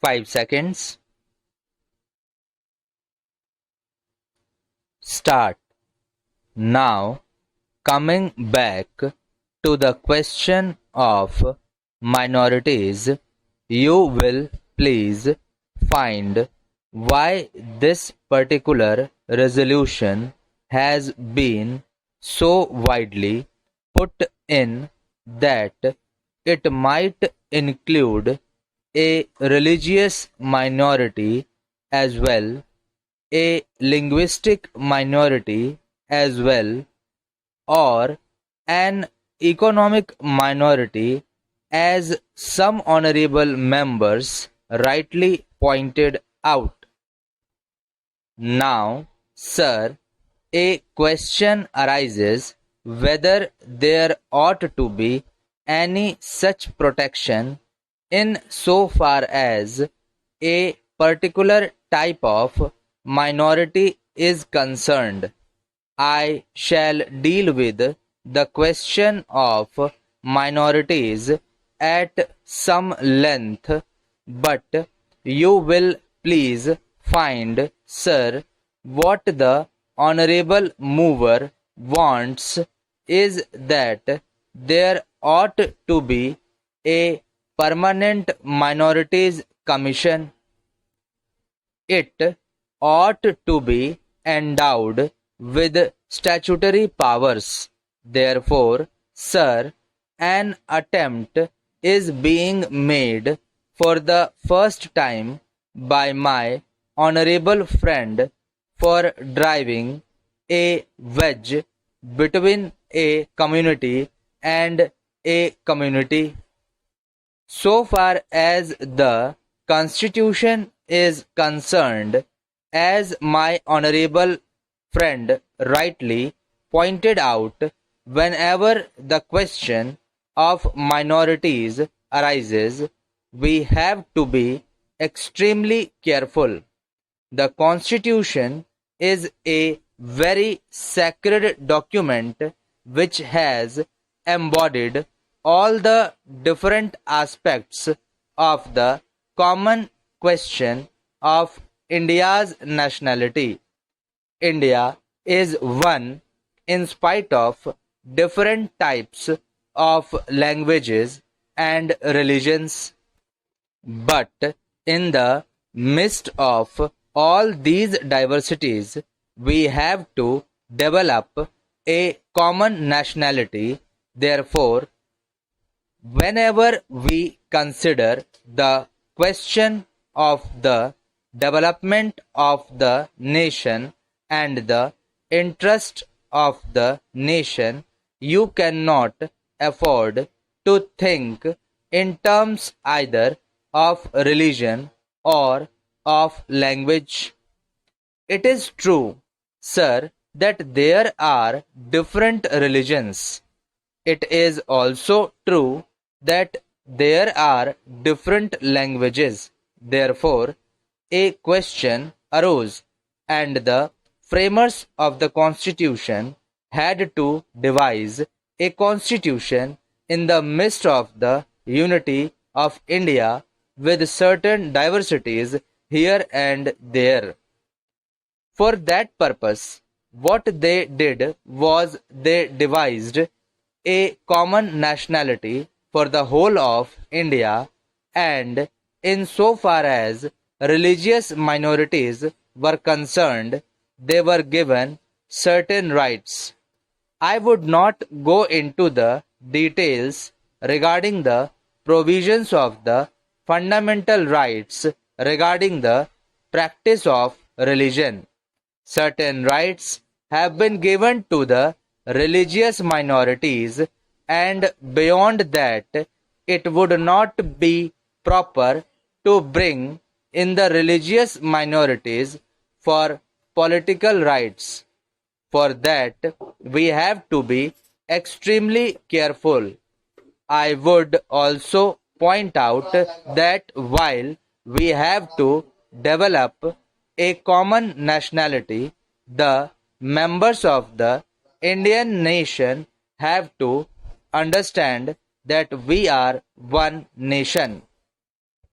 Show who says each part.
Speaker 1: 5 seconds. Start. Now, coming back to the question of minorities, you will please find why this particular resolution has been so widely put in that it might include a religious minority as well, a linguistic minority as well, or an economic minority, as some honorable members rightly pointed out. Now, sir, a question arises whether there ought to be any such protection in so far as a particular type of minority is concerned. I shall deal with the question of minorities at some length, but you will please find, sir, what the honorable mover wants is that there ought to be a permanent minorities commission. It ought to be endowed with statutory powers. Therefore, sir, an attempt is being made for the first time by my honorable friend for driving a wedge between a community and a community. So far as the Constitution is concerned, as my honorable friend rightly pointed out, whenever the question of minorities arises, we have to be extremely careful. The Constitution is a very sacred document which has embodied all the different aspects of the common question of India's nationality. India is one in spite of different types of languages and religions. But in the midst of all these diversities, we have to develop a common nationality. Therefore, whenever we consider the question of the development of the nation and the interest of the nation, you cannot afford to think in terms either of religion or of language. It is true, sir, that there are different religions. It is also true that there are different languages. Therefore, a question arose, and the framers of the Constitution had to devise a constitution in the midst of the unity of India with certain diversities here and there. For that purpose, what they did was they devised a common nationality for the whole of India, and in so far as religious minorities were concerned, they were given certain rights. I would not go into the details regarding the provisions of the fundamental rights regarding the practice of religion. Certain rights have been given to the religious minorities, and beyond that, it would not be proper to bring in the religious minorities for political rights. For that, we have to be extremely careful. I would also point out that while we have to develop a common nationality, the members of the Indian nation have to understand that we are one nation.